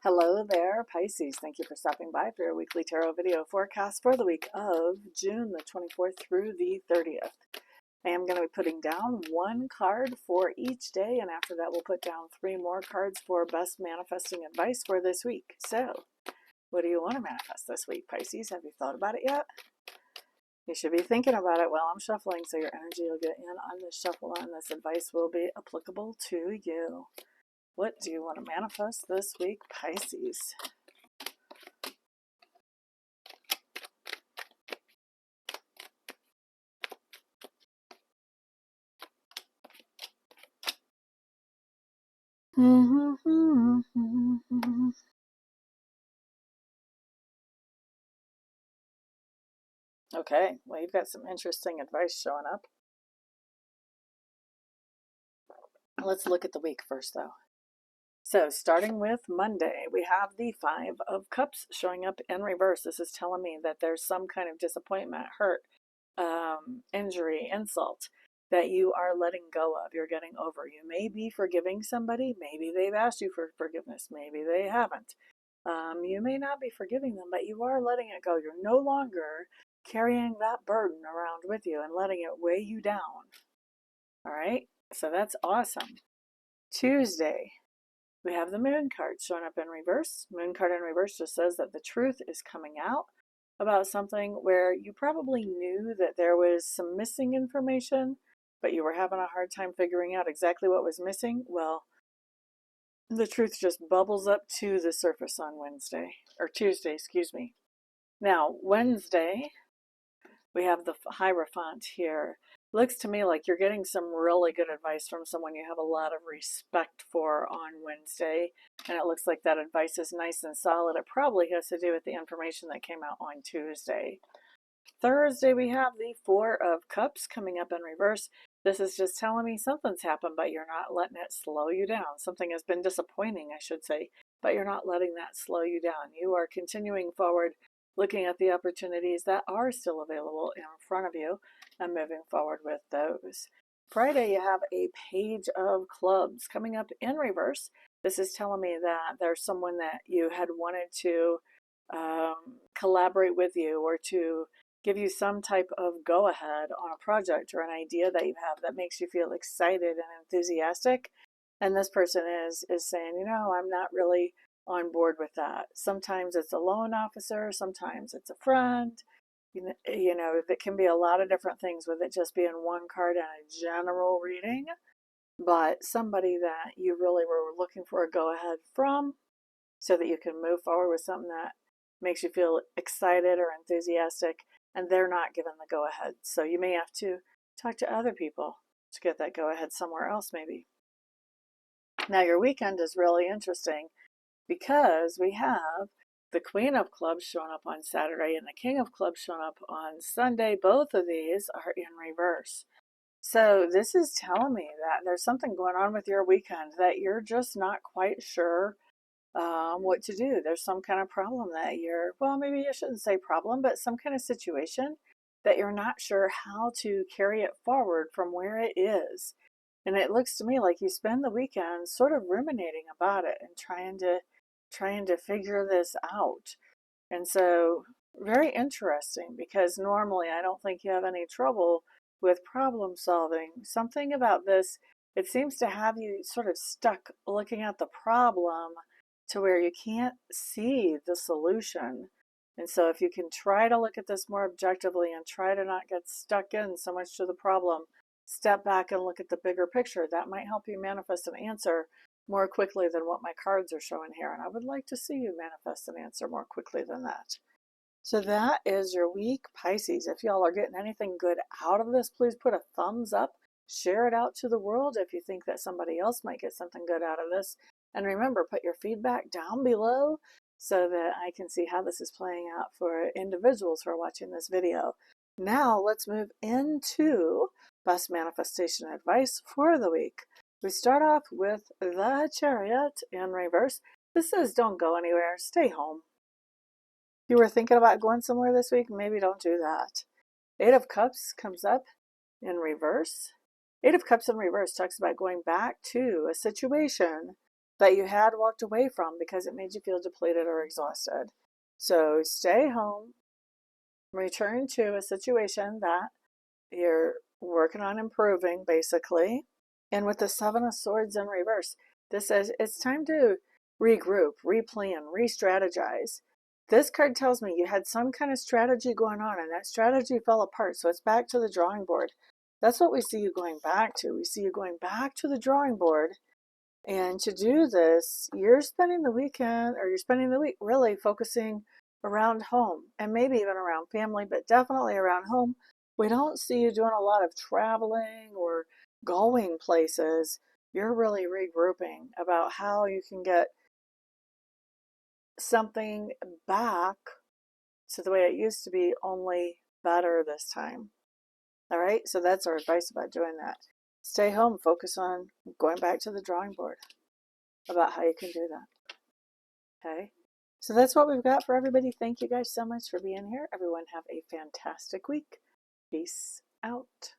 Hello there, Pisces. Thank you for stopping by for your weekly tarot video forecast for the week of June the 24th through the 30th. I am going to be putting down one card for each day, and after that we'll put down 3 more cards for best manifesting advice for this week. So, what do you want to manifest this week, Pisces? Have you thought about it yet? You should be thinking about it while I'm shuffling, so your energy will get in on this shuffle and this advice will be applicable to you. What do you want to manifest this week, Pisces? Okay, well, you've got some interesting advice showing up. Let's look at the week first, though. So, starting with Monday, we have the 5 of Cups showing up in reverse. This is telling me that there's some kind of disappointment, hurt, injury, insult that you are letting go of, you're getting over. You may be forgiving somebody. Maybe they've asked you for forgiveness. Maybe they haven't. You may not be forgiving them, but you are letting it go. You're no longer carrying that burden around with you and letting it weigh you down. All right, so that's awesome. Tuesday, we have the Moon card showing up in reverse. Moon card in reverse just says that the truth is coming out about something where you probably knew that there was some missing information, but you were having a hard time figuring out exactly what was missing. Well, the truth just bubbles up to the surface on Tuesday, excuse me. Now, Wednesday, we have the Hierophant here. Looks to me like you're getting some really good advice from someone you have a lot of respect for on Wednesday, and it looks like that advice is nice and solid. It probably has to do with the information that came out on Tuesday. Thursday, we have the 4 of Cups coming up in reverse. This is just telling me something's happened, but you're not letting it slow you down. Something has been disappointing, I should say, but you're not letting that slow you down. You are continuing forward, looking at the opportunities that are still available in front of you and moving forward with those. Friday, you have a Page of Clubs coming up in reverse. This is telling me that there's someone that you had wanted to collaborate with you or to give you some type of go-ahead on a project or an idea that you have that makes you feel excited and enthusiastic. And this person is saying, you know, I'm not really on board with that. Sometimes it's a loan officer, sometimes it's a friend. You know, it can be a lot of different things with it just being one card and a general reading. But somebody that you really were looking for a go-ahead from so that you can move forward with something that makes you feel excited or enthusiastic, and they're not given the go-ahead. So you may have to talk to other people to get that go-ahead somewhere else maybe. Now your weekend is really interesting because we have the Queen of Clubs showing up on Saturday and the King of Clubs showing up on Sunday. Both of these are in reverse. So this is telling me that there's something going on with your weekend that you're just not quite sure what to do. There's some kind of problem that well, maybe you shouldn't say problem, but some kind of situation that you're not sure how to carry it forward from where it is. And it looks to me like you spend the weekend sort of ruminating about it and trying to figure this out. And so very interesting, because normally I don't think you have any trouble with problem solving. Something about this, it seems to have you sort of stuck looking at the problem to where you can't see the solution. And so if you can try to look at this more objectively and try to not get stuck in so much to the problem, step back and look at the bigger picture, that might help you manifest an answer more quickly than what my cards are showing here. And I would like to see you manifest an answer more quickly than that. So that is your week, Pisces. If y'all are getting anything good out of this, please put a thumbs up. Share it out to the world if you think that somebody else might get something good out of this. And remember, put your feedback down below so that I can see how this is playing out for individuals who are watching this video. Now let's move into best manifestation advice for the week. We start off with the Chariot in reverse. This says don't go anywhere, stay home. If you were thinking about going somewhere this week, maybe don't do that. 8 of Cups comes up in reverse. 8 of Cups in reverse talks about going back to a situation that you had walked away from because it made you feel depleted or exhausted. So stay home, return to a situation that you're working on improving, basically. And with the Seven of Swords in reverse, this says it's time to regroup, replan, re-strategize. This card tells me you had some kind of strategy going on and that strategy fell apart. So it's back to the drawing board. That's what we see you going back to. We see you going back to the drawing board. And to do this, you're spending the weekend, or you're spending the week really focusing around home and maybe even around family, but definitely around home. We don't see you doing a lot of traveling or going places. You're really regrouping about how you can get something back to the way it used to be, only better this time. All right, so that's our advice about doing that. Stay home, focus on going back to the drawing board about how you can do that. Okay, so that's what we've got for everybody. Thank you guys so much for being here. Everyone have a fantastic week. Peace out.